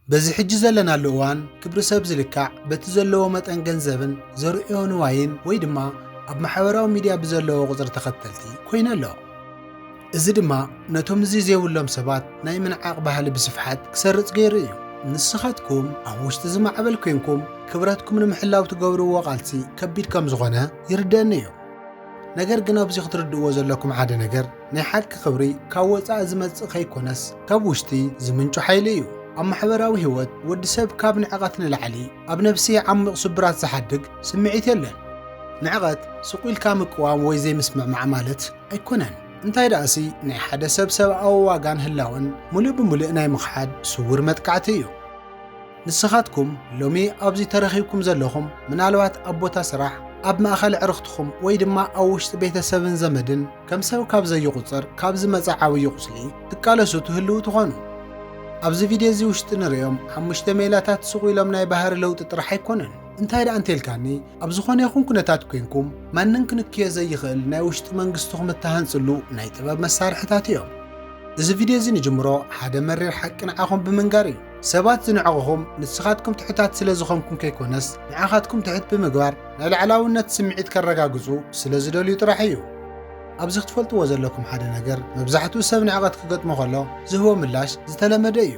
በዚ ሕጂ ዘለና ልእዋን ክብሪ ሰብ ዝልካዕ በቲ ዘለዎ መጠን ገንዘብን ዘርእዮ ንዋይን ወይ ድማ ኣብ ማሕበራዊ ሚድያ ብዘለዎ ቁፅሪ ተኸተልቲ ኮይኑ ኣሎ። እዚ ድማ ነቶም እዚ ዘይብሎም ሰባት ናይ ምንዓቕ ባህሊ ብስፍሓት ክሰርጽ ገይሩ እዩ። ንስኻትኩም ኣብ ውሽጢ ዝማዕበል ኮይንኩም ክብረትኩም ንምሕላው ትገብርዎ ቃልሲ ከቢድ ከም ዝኾነ ይርደአኒ እዩ። ነገር ግን ኣብዚ ክትርድእዎ ዘለኩም ሓደ ነገር ናይ ሓቂ ክብሪ ካብ ወፃኢ ዝመጽእ ከይኮነስ ካብ ውሽጢ ዝምንጩ ሓይሊ እዩ። ኣብ ማሕበራዊ ህይወት ወዲ ሰብ ካብ ንዕቐት ንላዕሊ ኣብ ነፍሲ ዓሚቕ ስብራት ዝሓድግ ስምዒት የለን። ንዕቐት ስቑኢልካ ምቅዋም ወይ ዘይምስምዕማዕ ማለት ኣይኮነን። እንታይ ደኣሲ ናይ ሓደ ሰብ ሰብኣዊ ዋጋን ህላውን ሙሉእ ብምሉእ ናይ ምኽሓድ ስውር መጥቃዕቲ እዩ። ንስኻትኩም ሎሚ ኣብዚ ተረኺብኩም ዘለኹም ምናልባት ኣብ ቦታ ስራሕ ኣብ ማእኸል ዕርኽትኹም ወይ ድማ ኣብ ውሽጢ ቤተሰብን ዘመድን ከም ሰብ ካብ ዘይቁፅር ካብ ዝመጽ ዓብዪ ቁስሊ ትቃለሱ ትህልው ትኾኑ። ኣብዚ ቪድዮ እዚ ውሽጢ ንሪኦም 5 ሜላታት ስቑኢሎም ናይ ባህሪ ለውጢ ጥራሕ ኣይኮነን። እንታይ ደኣ እንተኢልካኒ ኣብ ዝኾነ ይኹን ኩነታት ኮይንኩም ማንን ክንክዮ ዘይኽእል ናይ ውሽጢ መንግስትኹም እተሃንጽሉ ናይ ጥበብ መሳርሕታት እዮም። እዚ ቪድዮ እዚ ንጅምሮ ሓደ መሪር ሓቂ ንዓኹም ብምንጋር እዩ። ሰባት ዝንዕቑኹም ንስኻትኩም ትሕታት ስለ ዝኾንኩም ከይኮነስ ንዓኻትኩም ትሕት ብምግባር ናይ ላዕላውነት ስምዒት ከረጋግጹ ስለ ዝደልዩ ጥራሕ እዩ። ኣብዚ ክትፈልጥዎ ዘለኩም ሓደ ነገር መብዛሕትኡ ሰብ ንዕቐት ክገጥሞ ከሎ ዝህቦ ምላሽ ዝተለመደ እዩ።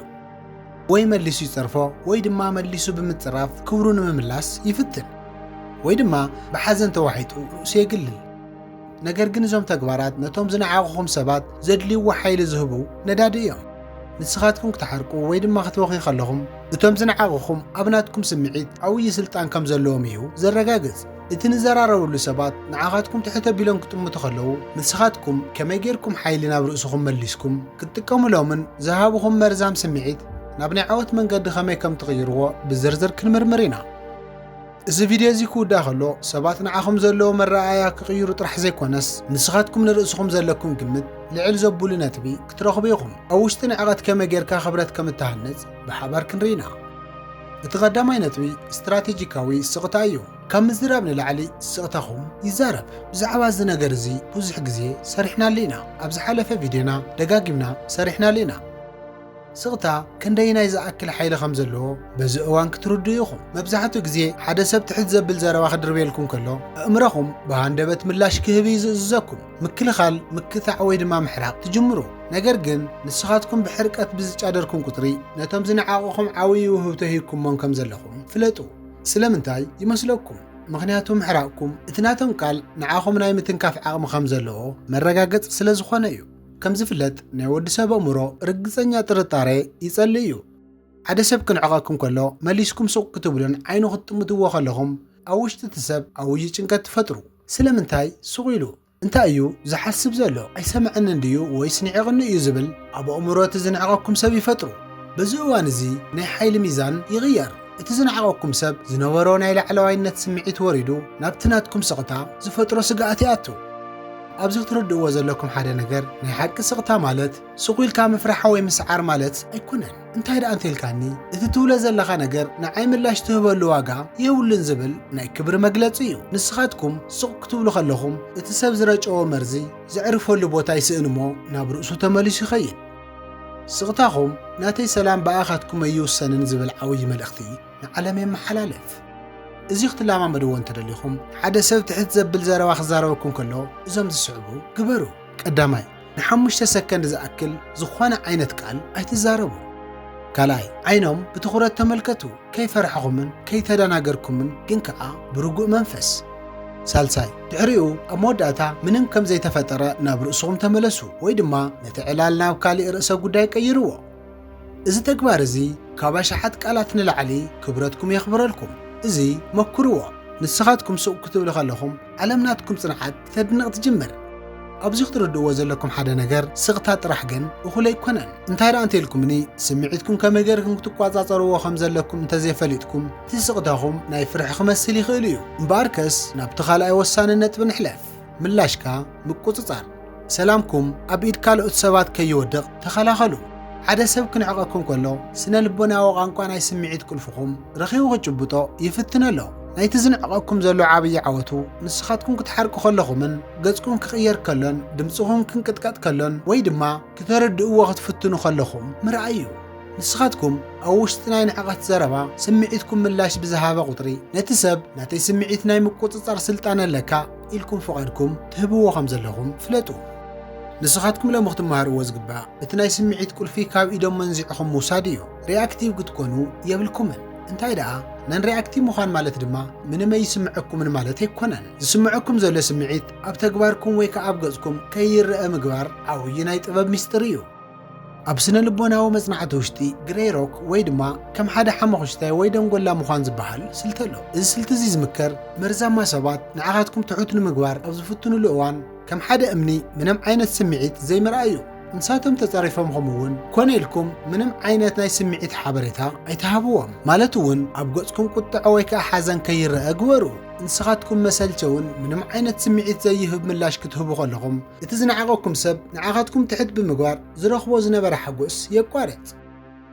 ወይ መሊሱ ይጸርፎ ወይ ድማ መሊሱ ብምጽራፍ ክብሩ ንምምላስ ይፍትን ወይ ድማ ብሓዘን ተዋሒጡ ርእሱ የግልል። ነገር ግን እዞም ተግባራት ነቶም ዝነዓቑኹም ሰባት ዘድልይዎ ሓይሊ ዝህቡ ነዳዲ እዮም። ንስኻትኩም ክትሓርቁ ወይ ድማ ክትወኺ ከለኹም እቶም ዝነዓቑኹም ኣብ ናትኩም ስምዒት ዓብዪ ስልጣን ከም ዘለዎም እዩ ዘረጋግጽ። እቲ ንዘራረብሉ ሰባት ንዓኻትኩም ትሕተ ቢሎም ክጥምቱ ከለዉ ንስኻትኩም ከመይ ጌርኩም ሓይሊ ናብ ርእስኹም መሊስኩም ክትጥቀሙሎምን ዝሃብኹም መርዛም ስምዒት ናብ ናይ ዓወት መንገዲ ከመይ ከም ትቕይርዎ ብዝርዝር ክንምርምር ኢና። እዚ ቪድዮ እዚ ክውዳእ ከሎ ሰባት ንዓኹም ዘለዎ መረኣያ ክቕይሩ ጥራሕ ዘይኮነስ ንስኻትኩም ንርእስኹም ዘለኩም ግምት ልዕል ዘብሉ ነጥቢ ክትረኽቡ ኢኹም። ኣብ ውሽጢ ንዕቐት ከመይ ጌርካ ኽብረት ከም እትሃንጽ ብሓባር ክንርኢ ኢና። እቲ ቀዳማይ ነጥቢ ስትራቴጂካዊ ስቕታ እዩ። ካብ ምዝራብ ንላዕሊ ስቕታኹም ይዛረብ። ብዛዕባ እዚ ነገር እዚ ብዙሕ ግዜ ሰሪሕናሉ ኢና። ኣብ ዝሓለፈ ቪድዮና ደጋጊምና ሰሪሕናሉ ኢና። ስቕታ ክንደይናይ ዝኣክል ሓይሊ ከም ዘለዎ በዚ እዋን ክትርድኡ ኢኹም። መብዛሕትኡ ግዜ ሓደ ሰብ ትሕት ዘብል ዘረባ ክድርብየልኩም ከሎ ኣእምሮኹም ብሃንደበት ምላሽ ክህብ እዩ ዝእዝዘኩም። ምክልኻል፣ ምክታዕ ወይ ድማ ምሕራቕ ትጅምሩ። ነገር ግን ንስኻትኩም ብሕርቀት ብዝጫደርኩም ቁጥሪ ነቶም ዝነዓቑኹም ዓብዪ ውህብቶ ሂብኩሞም ከም ዘለኹም ፍለጡ። ስለምንታይ ይመስለኩም? ምክንያቱ ምሕራቕኩም እቲ ናቶም ቃል ንዓኹም ናይ ምትንካፍ ዓቕሚ ከም ዘለዎ መረጋገጽ ስለ ዝኾነ እዩ። ከም ዝፍለጥ ናይ ወዲ ሰብ ኣእምሮ ርግፀኛ ጥርጣሬ ይጸልይ እዩ። ሓደ ሰብ ክንዕቐኩም ከሎ መሊስኩም ሱቕ ክትብሉን ዓይኑ ክትጥምትዎ ከለኹም ኣብ ውሽጢ እቲ ሰብ ዓብዪ ጭንቀት ትፈጥሩ። ስለምንታይ ሱቕ ኢሉ እንታይ እዩ ዝሓስብ ዘሎ? ኣይሰምዐንን ድዩ ወይስ ንዒቕኒ እዩ ዝብል ኣብ ኣእምሮ እቲ ዝነዕቐኩም ሰብ ይፈጥሩ። በዚ እዋን እዚ ናይ ሓይሊ ሚዛን ይቕየር። እቲ ዝነዓቐኩም ሰብ ዝነበሮ ናይ ላዕለዋይነት ስምዒት ወሪዱ ናብቲ ናትኩም ስቕታ ዝፈጥሮ ስጋኣት ይኣቱ። ኣብዚ ክትርድእዎ ዘለኩም ሓደ ነገር ናይ ሓቂ ስቕታ ማለት ስቑኢልካ ምፍራሓ ወይ ምስዓር ማለት ኣይኮነን። እንታይ ደኣ እንተኢልካኒ እቲ ትብሎ ዘለኻ ነገር ንዓይ ምላሽ ትህበሉ ዋጋ የብሉን ዝብል ናይ ክብሪ መግለፂ እዩ። ንስኻትኩም ሱቕ ክትብሉ ከለኹም እቲ ሰብ ዝረጨዎ መርዚ ዘዕርፈሉ ቦታ ይስእን እሞ ናብ ርእሱ ተመሊሱ ይኸይድ። ስቕታኹም ናተይ ሰላም ብኣኻትኩም ኣይውሰንን ዝብል ዓብዪ መልእኽቲ ንዓለም የመሓላለፍ። እዚ ክትለማመድዎ እንተደሊኹም ሓደ ሰብ ትሕት ዘብል ዘረባ ክዛረበኩም ከሎ እዞም ዝስዕቡ ግበሩ። ቀዳማይ ን5 ሰከንድ ዝኣክል ዝኾነ ዓይነት ቃል ኣይትዛረቡ። ካልኣይ ዓይኖም ብትኹረት ተመልከቱ። ከይፈርሐኹምን ከይተደናገርኩምን ግን ከዓ ብርጉእ መንፈስ። ሳልሳይ ድሕሪኡ ኣብ መወዳእታ ምንም ከም ዘይተፈጠረ ናብ ርእስኹም ተመለሱ ወይ ድማ ነቲ ዕላል ናብ ካሊእ ርእሰ ጉዳይ ቀይርዎ። እዚ ተግባር እዚ ካብ ኣሽሓት ቃላት ንላዕሊ ክብረትኩም የኽብረልኩም። እዚ መኩርዎ። ንስኻትኩም ሱቕ ክትብሉ ከለኹም ዓለምናትኩም ጽንዓት ተድንቕ ትጅምር። ኣብዚ ክትርድእዎ ዘለኩም ሓደ ነገር ስቕታ ጥራሕ ግን እኹል ኣይኮነን። እንታይ ደኣ እንተኢልኩምኒ ስምዒትኩም ከመይ ጌርኩም ክትቋጻጸርዎ ከም ዘለኩም እንተዘይፈሊጥኩም እቲ ስቕታኹም ናይ ፍርሒ ክመስል ይኽእል እዩ። እምበኣርከስ ናብቲ ካልኣይ ወሳኒ ነጥቢ ንሕለፍ። ምላሽካ ምቁጽጻር። ሰላምኩም ኣብ ኢድ ካልኦት ሰባት ከይወድቕ ተኸላኸሉ። ሓደ ሰብ ክንዕቐኩም ከሎ ስነ ልቦናዊ ቋንቋ ናይ ስምዒት ቁልፍኹም ረኺቡ ክጭብጦ ይፍትን ኣሎ። ናይቲ ዝንዕቐኩም ዘሎ ዓብዪ ዓወቱ ንስኻትኩም ክትሓርቁ ከለኹምን ገጽኩም ክቕየር ከሎን ድምፅኹም ክንቅጥቀጥ ከሎን ወይ ድማ ክተረድእዎ ክትፍትኑ ከለኹም ምርኣይ እዩ። ንስኻትኩም ኣብ ውሽጢ ናይ ንዓቐት ዘረባ ስምዒትኩም ምላሽ ብዝሃበ ቁጥሪ ነቲ ሰብ ናተይ ስምዒት ናይ ምቁፅፃር ስልጣን ኣለካ ኢልኩም ፍቓድኩም ትህብዎ ከም ዘለኹም ፍለጡ። ንስኻትኩም ሎም ክትመሃርዎ ዝግባእ እቲ ናይ ስምዒት ቁልፊ ካብ ኢዶም መንዚዕኹም ምውሳድ እዩ። ሪኣክቲቭ ክትኮኑ የብልኩምን። እንታይ ደኣ ነን ሪኣክቲቭ ምዃን ማለት ድማ ምንም ኣይስምዐኩምን ማለት ኣይኮነን። ዝስምዐኩም ዘሎ ስምዒት ኣብ ተግባርኩም ወይ ከዓ ኣብ ገጽኩም ከይርአ ምግባር ዓብዪ ናይ ጥበብ ሚስጥር እዩ። ኣብ ስነ ልቦናዊ መጽናዕቲ ውሽጢ ግሬ ሮክ ወይ ድማ ከም ሓደ ሓመኹሽታይ ወይ ደንጎላ ምዃን ዝበሃል ስልቲ ኣሎ። እዚ ስልቲ እዚ ዝምከር መርዛማ ሰባት ንዓኻትኩም ትሑት ንምግባር ኣብ ዝፍትኑሉ እዋን ከም ሓደ እምኒ ምንም ዓይነት ስምዒት ዘይምርኣዩ ንሳቶም ተጸሪፎም ከምኡውን ኮነ ኢልኩም ምንም ዓይነት ናይ ስምዒት ሓበሬታ ኣይተሃብዎም ማለት እውን ኣብ ገጽኩም ቁጥዖ ወይ ከዓ ሓዘን ከይርአ ግበሩ። ንስኻትኩም መሰልቸውን ምንም ዓይነት ስምዒት ዘይህብ ምላሽ ክትህቡ ከለኹም እቲ ዝነዓቐኩም ሰብ ንዓኻትኩም ትሕት ብምግባር ዝረኽቦ ዝነበረ ሓጎስ የቋርጽ።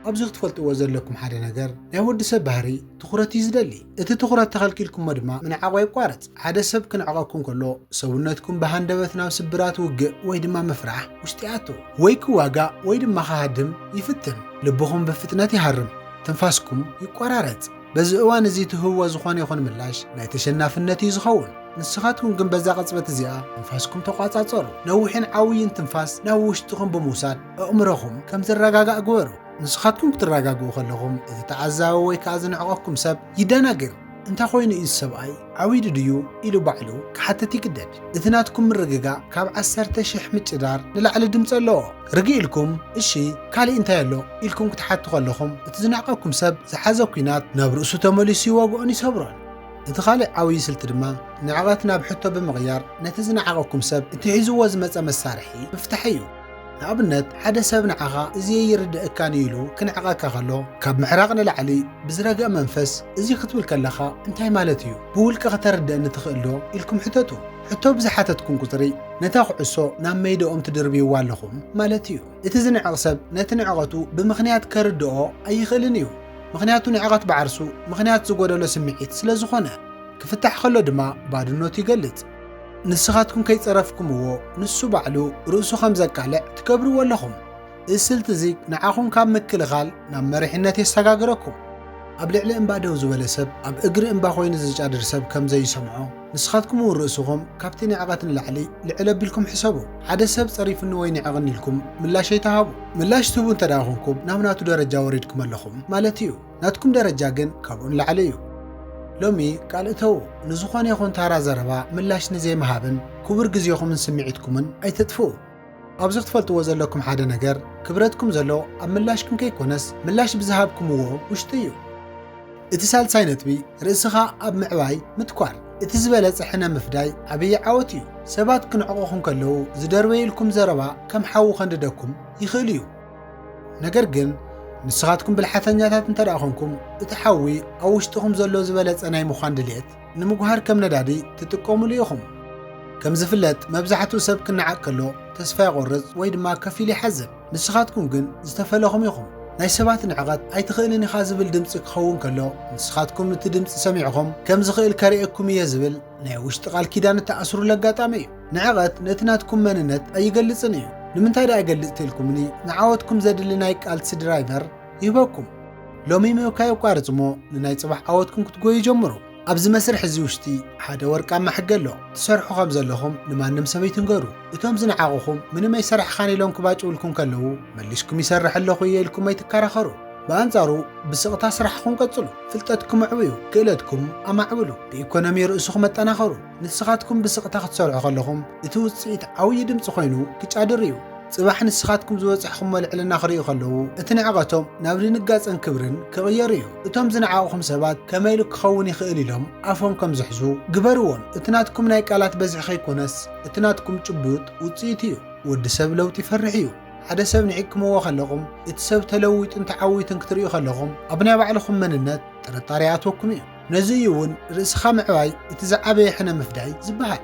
ኣብዚ ክትፈልጥዎ ዘለኩም ሓደ ነገር ናይ ወዲ ሰብ ባህሪ ትኹረት እዩ ዝደሊ። እቲ ትኹረት ተኸልኪልኩሞ ድማ ምንዓቑ የቋርጽ። ሓደ ሰብ ክንዕቐኩም ከሎ ሰውነትኩም ብሃንደበት ናብ ስብራት ውግእ ወይ ድማ መፍራሕ ውሽጢ ኣቱ ወይ ክዋጋእ ወይ ድማ ክሃድም ይፍትን። ልብኹም ብፍጥነት ይሃርም፣ ትንፋስኩም ይቋራረጽ። በዚ እዋን እዚ ትህብዎ ዝኾነ ይኹን ምላሽ ናይ ተሸናፍነት እዩ ዝኸውን። ንስኻትኩም ግን በዛ ቅጽበት እዚኣ ትንፋስኩም ተቋጻጸሩ። ነዊሕን ዓብይን ትንፋስ ናብ ውሽጥኹም ብምውሳድ ኣእምሮኹም ከም ዝረጋጋእ ግበሩ። ንስኻትኩም ክትረጋግኡ ከለኹም እቲ ተዓዛቢ ወይ ከዓ ዝንዕቐኩም ሰብ ይደናግር። እንታይ ኮይኑ እዩ ሰብኣይ ዓብዪ ድዩ ኢሉ ባዕሉ ክሓትት ይግደድ። እቲ ናትኩም ምርግጋእ ካብ 10,000 ምጭዳር ንላዕሊ ድምፂ ኣለዎ። ርጊኢልኩም እሺ ካሊእ እንታይ ኣሎ ኢልኩም ክትሓቱ ከለኹም እቲ ዝነዕቐኩም ሰብ ዝሓዘ ኩናት ናብ ርእሱ ተመሊሱ ይወግኦን ይሰብሮን። እቲ ካልእ ዓብዪ ስልቲ ድማ ንዕቐት ናብ ሕቶ ብምቕያር ነቲ ዝነዓቐኩም ሰብ እቲ ሒዝዎ ዝመፀ መሳርሒ ምፍታሕ እዩ። ንኣብነት ሓደ ሰብ ንዓኻ እዚ ይርድአካን ኢሉ ክንዕቐካ ከሎ ካብ ምሕራቕ ንላዕሊ ብዝረግአ መንፈስ እዚ ክትብል ከለኻ እንታይ ማለት እዩ ብውልቂ ከተርድአኒ ትኽእል ዶ ኢልኩም ሕተቱ። ሕቶ ብዝሓተትኩም ቁፅሪ ነታ ኩዕሶ ናብ ሜዳኦም ትድርብይዋ ኣለኹም ማለት እዩ። እቲ ዝንዕቕ ሰብ ነቲ ንዕቐቱ ብምኽንያት ከርድኦ ኣይኽእልን እዩ። ምኽንያቱ ንዕቐት ባዓርሱ ምኽንያት ዝጎደሎ ስምዒት ስለ ዝኾነ ክፍታሕ ከሎ ድማ ባድኖት ይገልጽ። ንስኻትኩም ከይጸረፍኩምዎ ንሱ ባዕሉ ርእሱ ከም ዘቃልዕ ትገብርዎ ኣለኹም። እዚ ስልቲ እዚ ንዓኹም ካብ ምክልኻል ናብ መሪሕነት የሰጋግረኩም። ኣብ ልዕሊ እምባ ደው ዝበለ ሰብ ኣብ እግሪ እምባ ኮይኑ ዝጫድር ሰብ ከም ዘይሰምዖ ንስኻትኩም እውን ርእስኹም ካብቲ ንዕቐት ንላዕሊ ልዕል ኣቢልኩም ሕሰቡ። ሓደ ሰብ ጸሪፍኒ ወይ ንዕቕኒ ኢልኩም ምላሽ ኣይተሃቡ። ምላሽ ትህቡ እንተደኣ ኮንኩም ናብ ናቱ ደረጃ ወሪድኩም ኣለኹም ማለት እዩ። ናትኩም ደረጃ ግን ካብኡ ንላዕሊ እዩ። ሎሚ ቃልእተው ንዝኾነ ይኹን ታራ ዘረባ ምላሽ ንዘይምሃብን ክቡር ግዜኹምን ስምዒትኩምን ኣይተጥፍኡ። ኣብዚ ክትፈልጥዎ ዘለኩም ሓደ ነገር ክብረትኩም ዘሎ ኣብ ምላሽኩም ከይኮነስ ምላሽ ብዝሃብኩምዎ ውሽጢ እዩ። እቲ ሳልሳይ ነጥቢ ርእስኻ ኣብ ምዕባይ ምትኳር። እቲ ዝበለጸ ሕነ ምፍዳይ ዓብዪ ዓወት እዩ። ሰባት ክንዕቑኹም ከለዉ ዝደርበይልኩም ዘረባ ከም ሓዊ ከንድደኩም ይኽእል እዩ። ነገር ግን ንስኻትኩም ብልሓተኛታት እንተደኣ ኮንኩም እቲ ሓዊ ኣብ ውሽጥኹም ዘሎ ዝበለጸ ናይ ምዃን ድልየት ንምጉሃር ከም ነዳዲ ትጥቀሙሉ ኢኹም። ከም ዝፍለጥ መብዛሕትኡ ሰብ ክነዓቅ ከሎ ተስፋ ይቖርጽ ወይ ድማ ከፍ ኢሉ ይሓዝብ። ንስኻትኩም ግን ዝተፈለኹም ኢኹም። ናይ ሰባት ንዕቐት ኣይትኽእልን ኢኻ ዝብል ድምፂ ክኸውን ከሎ ንስኻትኩም እቲ ድምፂ ሰሚዕኹም ከም ዝኽእል ከሪአኩም እየ ዝብል ናይ ውሽጢ ቃል ኪዳን እተኣስሩሉ ኣጋጣሚ እዩ። ንዕቐት ነቲ ናትኩም መንነት ኣይገልጽን እዩ። ንምንታይ ደኣ ይገልጽ ተኢልኩምኒ ንዓወትኩም ዘድሊ ናይ ቃልሲ ድራይቨር ይህበኩም። ሎሚ ምብካይ ኣቋርጽ እሞ ንናይ ጽባሕ ዓወትኩም ክትጎዩ ጀምሩ። ኣብዚ መስርሕ እዚ ውሽጢ ሓደ ወርቃማ ሕጊ ኣሎ። ትሰርሑ ከም ዘለኹም ንማንም ሰብ ኣይትንገሩ። እቶም ዝነዓቑኹም ምንም ኣይሰርሕኻን ኢሎም ክባጭውልኩም ከለዉ መሊስኩም ይሰርሕ ኣለኹ እየ ኢልኩም ኣይትከራኸሩ። ብኣንጻሩ ብስቕታ ስራሕኩም ቀጽሉ። ፍልጠትኩም ኣዕብዩ፣ ክእለትኩም ኣማዕብሉ፣ ብኢኮኖሚ ርእስኹም ኣጠናኸሩ። ንስኻትኩም ብስቕታ ክትሰርሑ ከለኹም እቲ ውፅኢት ዓብዪ ድምፂ ኮይኑ ክጫድር እዩ። ጽባሕ ንስኻትኩም ዝበጽሕኹም መልዕልና ክርእዩ ከለዉ እቲ ንዕቐቶም ናብ ድንጋጸን ክብርን ክቕየር እዩ። እቶም ዝነዓቑኹም ሰባት ከመይ ኢሉ ክኸውን ይኽእል ኢሎም ኣፎም ከም ዝሕዙ ግበርዎም። እቲ ናትኩም ናይ ቃላት በዝሒ ከይኮነስ እቲ ናትኩም ጭቡጥ ውፅኢት እዩ። ወዲ ሰብ ለውጢ ይፈርሕ እዩ። ሓደ ሰብ ንዒክምዎ ከለኹም እቲ ሰብ ተለዊጡን ተዓዊትን ክትርእዩ ከለኹም ኣብ ናይ ባዕልኹም መንነት ጥርጣሬ ኣትወኩም እዩ። ነዚ እውን ርእስኻ ምዕባይ እቲ ዝዓበየ ሕነ ምፍዳይ ዝበሃል።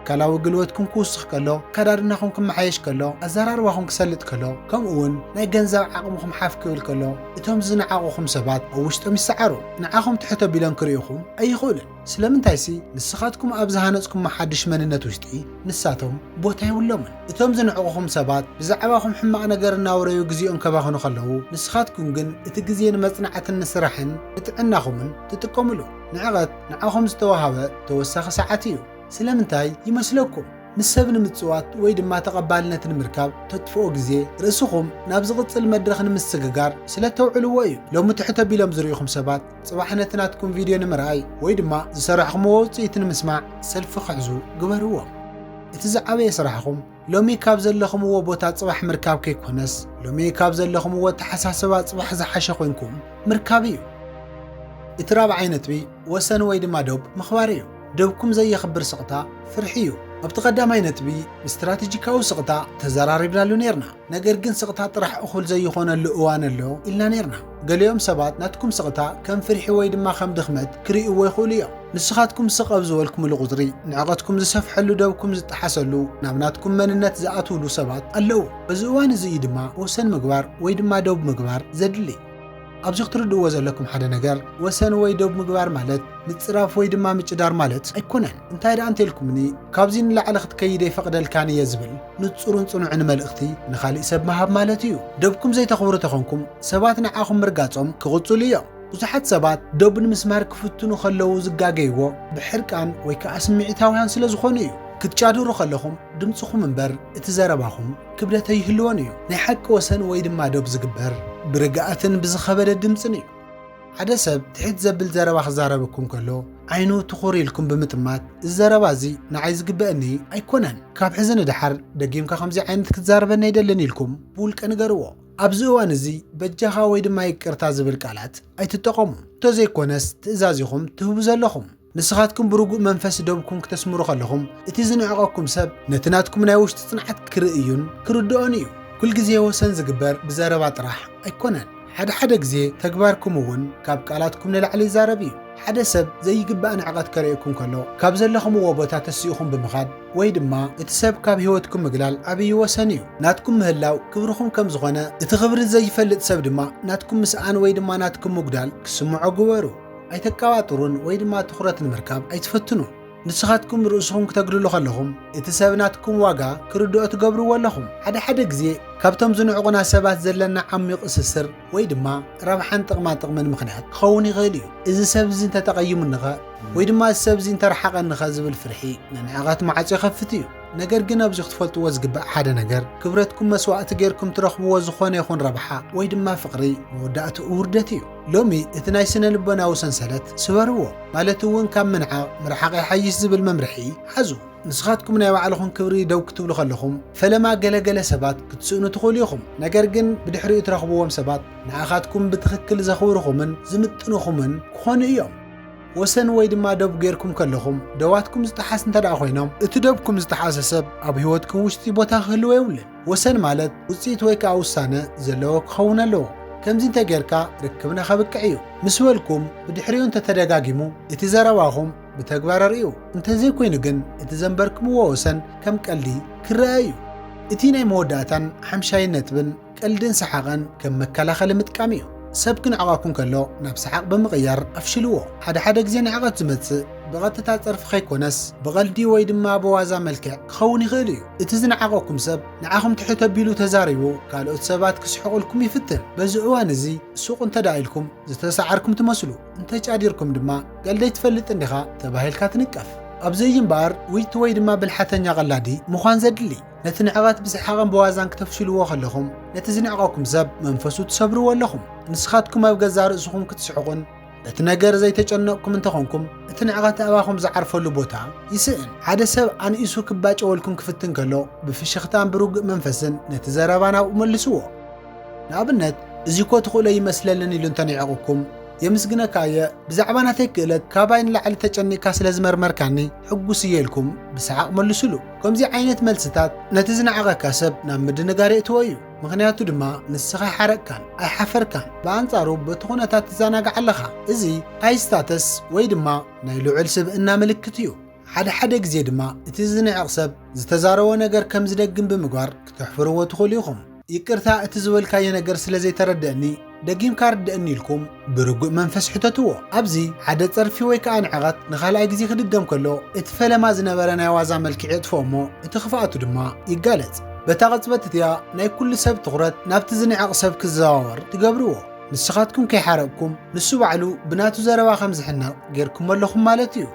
ኣካላዊ ግልወትኩም ክውስኽ ከሎ ከዳድናኹም ክመሓየሽ ከሎ ኣዘራርባኹም ክሰልጥ ከሎ ከምኡውን ናይ ገንዘብ ዓቕምኹም ሓፍ ክብል ከሎ እቶም ዝነዓቑኹም ሰባት ኣብ ውሽጦም ይሰዓሩ ንዓኹም ትሕቶ ቢሎም ክርእኹም ኣይኽእሉን ስለምንታይሲ ንስኻትኩም ኣብ ዝሃነፅኩም ሓድሽ መንነት ውሽጢ ንሳቶም ቦታ ይብሎምን እቶም ዝነዕቑኹም ሰባት ብዛዕባኹም ሕማቕ ነገር እናወረዩ ግዜኦም ከባኽኑ ከለዉ ንስኻትኩም ግን እቲ ግዜ ንመጽናዕትን ንስራሕን ንጥዕናኹምን ትጥቀምሉ ንዕቐት ንዓኹም ዝተዋሃበ ተወሳኺ ሰዓት እዩ ስለምንታይ ይመስለኩም ምስ ሰብ ንምጽዋት ወይ ድማ ተቐባልነት ንምርካብ ተጥፍኦ ግዜ ርእስኹም ናብ ዝቕጽል መድረኽ ንምስግጋር ስለ ተውዕልዎ እዩ ሎሚ ትሕቶ ቢሎም ዝርእኹም ሰባት ጽባሕ ነቲ ናትኩም ቪድዮ ንምርኣይ ወይ ድማ ዝሰርሕኹምዎ ውፅኢት ንምስማዕ ሰልፊ ክሕዙ ግበርዎም እቲ ዝዓበየ ስራሕኹም ሎሚ ካብ ዘለኹምዎ ቦታ ጽባሕ ምርካብ ከይኮነስ ሎሚ ካብ ዘለኹምዎ ተሓሳስባ ጽባሕ ዝሓሸ ኮይንኩም ምርካብ እዩ እቲ ራብዓይ ነጥቢ ወሰን ወይ ድማ ዶብ ምኽባር እዩ ደብኩም ዘየኽብር ስቕታ ፍርሒ እዩ ኣብቲ ቀዳማይ ነጥቢ ስትራቴጂካዊ ስቕታ ተዘራሪብናሉ ነርና ነገር ግን ስቕታ ጥራሕ እኹል ዘይኾነሉ እዋን ኣሎ ኢልና ነርና ገሊኦም ሰባት ናትኩም ስቕታ ከም ፍርሒ ወይ ድማ ከም ድኽመት ክርእይዎ ይኽእሉ እዮም ንስኻትኩም ስቕ ኣብ ዝበልኩምሉ ቁፅሪ ንዕቐትኩም ዝሰፍሐሉ ደብኩም ዝጠሓሰሉ ናብ ናትኩም መንነት ዝኣትውሉ ሰባት ኣለዉ እዚ እዋን እዚ ድማ ወሰን ምግባር ወይ ድማ ዶብ ምግባር ዘድሊ ኣብዚ ክትርድእዎ ዘለኩም ሓደ ነገር ወሰን ወይ ዶብ ምግባር ማለት ምፅራፍ ወይ ድማ ምጭዳር ማለት ኣይኮነን እንታይ ደኣ እንተልኩምኒ ካብዚ ንላዕሊ ክትከይደ ይፈቕደልካን እየ ዝብል ንጹርን ጽኑዕን መልእኽቲ ንኻሊእ ሰብ መሃብ ማለት እዩ ደብኩም ዘይተኽብሩ ተኾንኩም ሰባት ንዓኹም ምርጋጾም ክቕጽሉ እዮም ብዙሓት ሰባት ዶብ ንምስማር ክፍትኑ ከለዉ ዝጋገይዎ ብሕርቃን ወይ ከዓ ስምዒታውያን ስለ ዝኾኑ እዩ ክትጫድሩ ከለኹም ድምፅኹም እምበር እቲ ዘረባኹም ክብደት ይህልዎን እዩ ናይ ሓቂ ወሰን ወይ ድማ ዶብ ዝግበር ብርግኣትን ብዝኸበደ ድምፅን እዩ ሓደ ሰብ ትሕት ዘብል ዘረባ ክዛረበኩም ከሎ ዓይኑ ትኹር ኢልኩም ብምጥማት እዚ ዘረባ እዚ ንዓይ ዝግበአኒ ኣይኮነን ካብ ሕዚ ንድሓር ደጊምካ ከምዚ ዓይነት ክትዛረበኒ ኣይደልን ኢልኩም ብውልቀ ንገርዎ ኣብዚ እዋን እዚ በጃኻ ወይ ድማ ይቅርታ ዝብል ቃላት ኣይትጠቐሙ እንተዘይኮነስ ትእዛዚኹም ትህቡ ዘለኹም ንስኻትኩም ብርጉእ መንፈስ ደብኩም ክተስምሩ ከለኹም እቲ ዝንዕቐኩም ሰብ ነቲ ናትኩም ናይ ውሽጢ ጽንዓት ክርእዩን ክርድኦን እዩ ኩል ግዜ ወሰን ዝግበር ብዘረባ ጥራሕ ኣይኮነን ሓደ ግዜ ተግባርኩም እውን ካብ ቃላትኩም ንላዕሊ ይዛረብ እዩ ሓደ ሰብ ዘይግባእ ንዕቐት ከርእየኩም ከሎ ካብ ዘለኹምዎ ቦታ ተሲኢኹም ብምኻድ ወይ ድማ እቲ ሰብ ካብ ህይወትኩም ምግላል ዓብዪ ወሰን እዩ ናትኩም ምህላው ክብርኹም ከም ዝኾነ እቲ ክብሪ ዘይፈልጥ ሰብ ድማ ናትኩም ምስኣን ወይ ድማ ናትኩም ምጉዳል ክስምዖ ግበሩ ኣይተቃባጥሩን ወይ ድማ ትኹረት ንምርካብ ኣይትፈትኑ ንስኻትኩም ርእስኹም ክተግልሉ ከለኹም እቲ ሰብ ናትኩም ዋጋ ክርድኦ ትገብርዎ ኣለኹም ሓደ ግዜ ካብቶም ዝንዕቑና ሰባት ዘለና ዓሚቕ እስስር ወይ ድማ ረብሓን ጥቕማጥቕምን ምኽንያት ክኸውን ይኽእል እዩ እዚ ሰብ እዚ እንተተቐይሙንኸ ወይ ድማ እዚ ሰብ እዚ እንተረሓቐንኸ ዝብል ፍርሒ ንንዕቐት ማዕጾ ይኸፍት እዩ ነገር ግን ኣብዚ ክትፈልጥዎ ዝግባእ ሓደ ነገር ክብረትኩም መስዋዕቲ ጌርኩም ትረኽብዎ ዝኾነ ይኹን ረብሓ ወይ ድማ ፍቕሪ መወዳእትኡ ውርደት እዩ ሎሚ እቲ ናይ ስነ ልቦናዊ ሰንሰለት ስበርዎ ማለት እውን ካብ ምንዓቕ ምርሓቕ ይሓይሽ ዝብል መምርሒ ሓዙ ንስኻትኩም ናይ ባዕልኹም ክብሪ ደው ክትብሉ ከለኹም ፈለማ ገለገለ ሰባት ክትስእኑ ትኽእሉ ኢኹም ነገር ግን ብድሕሪኡ ትረኽብዎም ሰባት ንኣኻትኩም ብትኽክል ዘኽብርኹምን ዝምጥንኹምን ክኾኑ እዮም ወሰን ወይ ድማ ዶብ ጌርኩም ከለኹም ደዋትኩም ዝጠሓስ እንተደኣ ኮይኖም እቲ ዶብኩም ዝተሓሰ ሰብ ኣብ ህይወትኩም ውሽጢ ቦታ ክህልዎ የብሉን ወሰን ማለት ውፅኢት ወይ ከዓ ውሳነ ዘለዎ ክኸውን ኣለዎ ከምዚ እንተጌርካ ርክብና ከብቅዕ እዩ ምስ በልኩም ብድሕሪኡ እንተተደጋጊሙ እቲ ዘረባኹም ብተግባር ርእዩ እንተዘይኮይኑ ግን እቲ ዘንበርክምዎ ወሰን ከም ቀልዲ ክረአ እዩ እቲ ናይ መወዳእታን ሓምሻይ ነጥብን ቀልድን ሰሓቐን ከም መከላኸሊ ምጥቃም እዩ ሰብ ክንዕቐኩም ከሎ ናብ ሰሓቕ ብምቕያር ኣፍሽልዎ ሓደ ግዜ ንዕቐት ዝመጽእ ብቐጥታ ፀርፊ ከይኮነስ ብቐልዲ ወይ ድማ ብዋዛ መልክዕ ክኸውን ይኽእል እዩ እቲ ዝነዓቐኩም ሰብ ንዓኹም ትሕት ኣቢሉ ተዛሪቡ ካልኦት ሰባት ክስሕቑልኩም ይፍትን በዚ እዋን እዚ ሱቕ እንተዳኢልኩም ዝተሰዓርኩም ትመስሉ እንተጫዲርኩም ድማ ቀልደይ ትፈልጥ እንዲኻ ተባሂልካ ትንቀፍ ኣብዚ እምበር ውይቲ ወይ ድማ ብልሓተኛ ቀላዲ ምዃን ዘድሊ ነቲ ንዕቐት ብሰሓቕን ብዋዛን ክተፍሽልዎ ከለኹም ነቲ ዝነዓቐኩም ሰብ መንፈሱ ትሰብርዎ ኣለኹም ንስኻትኩም ኣብ ገዛ ርእስኹም ክትስሕቑን እቲ ነገር ዘይተጨነቕኩም እንተኾንኩም እቲ ንዕቐት ኣባኹም ዝዓርፈሉ ቦታ ይስእን ሓደ ሰብ ኣንኢሱ ክባጨወልኩም ክፍትን ከሎ ብፍሽኽታን ብርጉእ መንፈስን ነቲ ዘረባ ናብኡ መልስዎ ንኣብነት እዚ ኮ ትኽእሎ ይመስለልን ኢሉ እንተኒዕቑኩም የምስግነካየ ብዛዕባ ናተይ ክእለት ካባይ ንላዕሊ ተጨኒቕካ ስለ ዝመርመርካኒ ሕጉስ እየ ኢልኩም ብሰሓቕ መልሱሉ ከምዚ ዓይነት መልስታት ነቲ ዝነዓቐካ ሰብ ናብ ምድንጋር የእትዎ እዩ ምክንያቱ ድማ ንስኻ ይሓረቅካን ኣይሓፈርካን ብኣንጻሩ በቲ ኩነታት ትዘናጋዕ ኣለኻ እዚ ሃይ ስታተስ ወይ ድማ ናይ ልዑል ስብእና ምልክት እዩ ሓደ ግዜ ድማ እቲ ዝንዕቕ ሰብ ዝተዛረቦ ነገር ከም ዝደግም ብምግባር ክትሕፍርዎ ትኽእሉ ኢኹም። ይቅርታ እቲ ዝበልካዮ ነገር ስለ ዘይተረድአኒ ደጊምካ ርድአኒ ኢልኩም ብርጉእ መንፈስ ሕተትዎ። ኣብዚ ሓደ ፀርፊ ወይ ከዓ ንዕቐት ንኻልኣይ ግዜ ክድገም ከሎ እቲ ፈለማ ዝነበረ ናይ ዋዛ መልክዕ የጥፍኦ እሞ እቲ ክፍኣቱ ድማ ይጋለጽ። በታ ቅጽበት እቲኣ ናይ ኩሉ ሰብ ትኹረት ናብቲ ዝንዕቕ ሰብ ክዘዋወር ትገብርዎ። ንስኻትኩም ከይሓረቕኩም ንሱ ባዕሉ ብናቱ ዘረባ ከም ዝሕነቕ ጌርኩም ኣለኹም ማለት እዩ።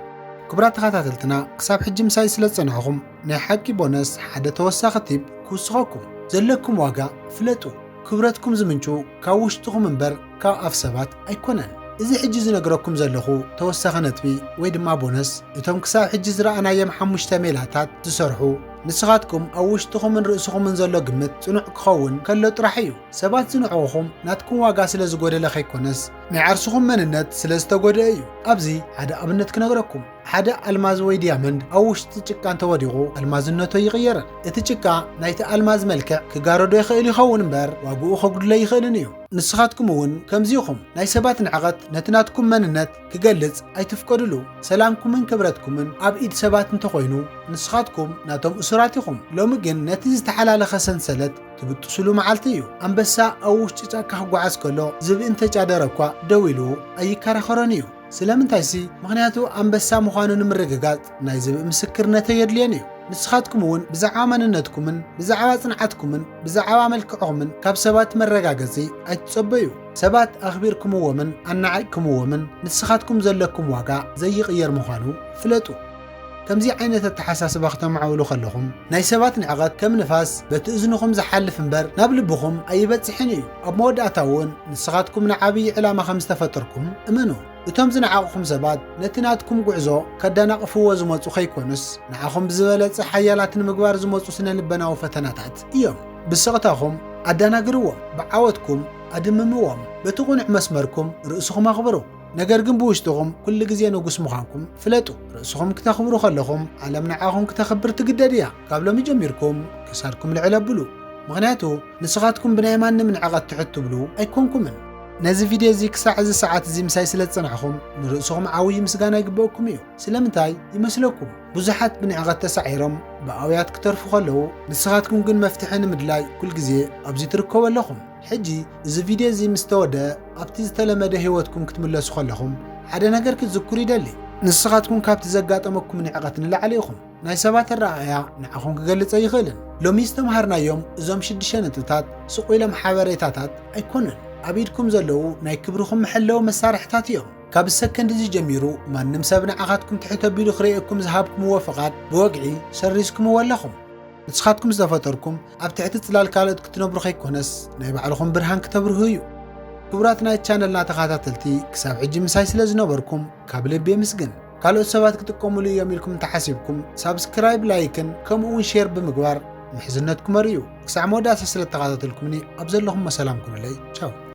ክቡራት ተኸታተልትና ክሳብ ሕጂ ምሳይ ስለ ዝጸንሐኹም ናይ ሓቂ ቦነስ ሓደ ተወሳኺ ቲፕ ክውስኸኩም። ዘለኩም ዋጋ ፍለጡ። ክብረትኩም ዝምንጩ ካብ ውሽጥኹም እምበር ካብ ኣፍ ሰባት ኣይኮነን። እዚ ሕጂ ዝነግረኩም ዘለኹ ተወሳኺ ነጥቢ ወይ ድማ ቦነስ እቶም ክሳብ ሕጂ ዝረኣናዮም 5 ሜላታት ዝሰርሑ ንስኻትኩም ኣብ ውሽጥኹምን ርእስኹምን ዘሎ ግምት ጽኑዕ ክኸውን ከሎ ጥራሕ እዩ። ሰባት ዝንዕቑኹም ናትኩም ዋጋ ስለ ዝጎደለ ኸይኮነስ ናይ ዓርስኹም መንነት ስለ ዝተጎድአ እዩ። ኣብዚ ሓደ ኣብነት ክነግረኩም። ሓደ ኣልማዝ ወይ ዲያመንድ ኣብ ውሽጢ ጭቃ እንተወዲቑ ኣልማዝነቶ ይቕየርን። እቲ ጭቃ ናይቲ ኣልማዝ መልክዕ ክጋረዶ ይኽእል ይኸውን እምበር ዋግኡ ከጉድሎ ይኽእልን እዩ። ንስኻትኩም እውን ከምዚኹም ናይ ሰባት ንዕቐት ነቲ ናትኩም መንነት ክገልጽ ኣይትፍቀድሉ። ሰላምኩምን ክብረትኩምን ኣብ ኢድ ሰባት እንተኾይኑ ንስኻትኩም ናቶም እሱራት ኢኹም። ሎሚ ግን ነቲ ዝተሓላለኸ ሰንሰለት ትብጥስሉ መዓልቲ እዩ። ኣንበሳ ኣብ ውሽጢ ጫካ ክጓዓዝ ከሎ ዝብኢ እንተጫደረ እኳ ደው ኢሉ ኣይከራኸሮን እዩ። ስለምንታይ ሲ? ምኽንያቱ ኣንበሳ ምዃኑ ንምርግጋጽ ናይ ዝብኢ ምስክርነት የድልየን እዩ። ንስኻትኩም እውን ብዛዕባ መንነትኩምን ብዛዕባ ጽንዓትኩምን ብዛዕባ መልክዕኹምን ካብ ሰባት መረጋገጺ ኣይትጸበዩ። ሰባት ኣኽቢርኩምዎምን ኣናዓቅኩምዎምን ንስኻትኩም ዘለኩም ዋጋ ዘይቕየር ምዃኑ ፍለጡ። ከምዚ ዓይነት ኣተሓሳስባ ከተማዕውሉ ከለኹም ናይ ሰባት ንዕቐት ከም ንፋስ በቲ እዝንኹም ዝሓልፍ እምበር ናብ ልብኹም ኣይበጽሕን እዩ። ኣብ መወዳእታ እውን ንስኻትኩም ንዓብዪ ዕላማ ከም ዝተፈጠርኩም እመኑ። እቶም ዝነዓቑኹም ሰባት ነቲ ናትኩም ጉዕዞ ከዳናቕፍዎ ዝመፁ ኸይኮኑስ ንዓኹም ብዝበለጸ ሓያላት ንምግባር ዝመፁ ስነ ልበናዊ ፈተናታት እዮም። ብስቕታኹም ኣዳናግርዎም፣ ብዓወትኩም ኣድምምዎም፣ በቲ ቁኑዕ መስመርኩም ርእስኹም ኣኽብሩ። ነገር ግን ብውሽጥኹም ኩሉ ግዜ ንጉስ ምዃንኩም ፍለጡ። ርእስኹም ክተኽብሩ ከለኹም ዓለም ንዓኹም ክተኽብር ትግደድ እያ። ካብ ሎሚ ጀሚርኩም ክሳድኩም ልዕል ኣብሉ። ምኽንያቱ ንስኻትኩም ብናይ ማንም ንዕቐት ትሕትብሉ ኣይኮንኩምን። ነዚ ቪድዮ እዚ ክሳዕ እዚ ሰዓት እዚ ምሳይ ስለ ዝጸናሕኹም ንርእስኹም ዓብዪ ምስጋና ይግብአኩም እዩ። ስለምንታይ ይመስለኩም? ብዙሓት ብንዕቐት ተሳዒሮም ብኣውያት ክተርፉ ከለዉ ንስኻትኩም ግን መፍትሒ ንምድላይ ኩል ግዜ ኣብዚ ትርከቡ ኣለኹም። ሕጂ እዚ ቪድዮ እዚ ምስ ተወድአ ኣብቲ ዝተለመደ ህይወትኩም ክትምለሱ ከለኹም ሓደ ነገር ክትዝክሩ ይደሊ። ንስኻትኩም ካብቲ ዘጋጠመኩም ንዕቐት ንላዕሊ ኢኹም። ናይ ሰባት ኣረኣእያ ንዓኹም ክገልጸ ይኽእልን። ሎሚ ዝተምሃርናዮም እዞም 6 ነጥብታት ስቕ ኢሎም ሓበሬታታት ኣይኮኑን። ኣብ ኢድኩም ዘለዉ ናይ ክብርኹም መሐለዊ መሳርሕታት እዮም። ካብ ሰከንድ እዚ ጀሚሩ ማንም ሰብ ንዓኻትኩም ትሕት ኣቢሉ ክርእየኩም ዝሃብኩምዎ ፍቓድ ብወግዒ ሰሪዝኩምዎ ኣለኹም። ንስኻትኩም ዝተፈጠርኩም ኣብ ትሕቲ ጽላል ካልኦት ክትነብሩ ኸይኮነስ ናይ ባዕልኹም ብርሃን ክተብርሁ እዩ። ክቡራት ናይ ቻነልና ተኸታተልቲ ክሳብ ሕጂ ምሳይ ስለ ዝነበርኩም ካብ ልቢ የምስግን። ካልኦት ሰባት ክጥቀሙሉ እዮም ኢልኩም ተሓሲብኩም ሳብስክራይብ፣ ላይክን ከምኡውን ሼር ብምግባር ምሕዝነትኩም ኣርዩ። ክሳዕ መወዳእታ ስለ ተኸታተልኩምኒ ኣብ ዘለኹም ሰላም ኩነለይ ቻው።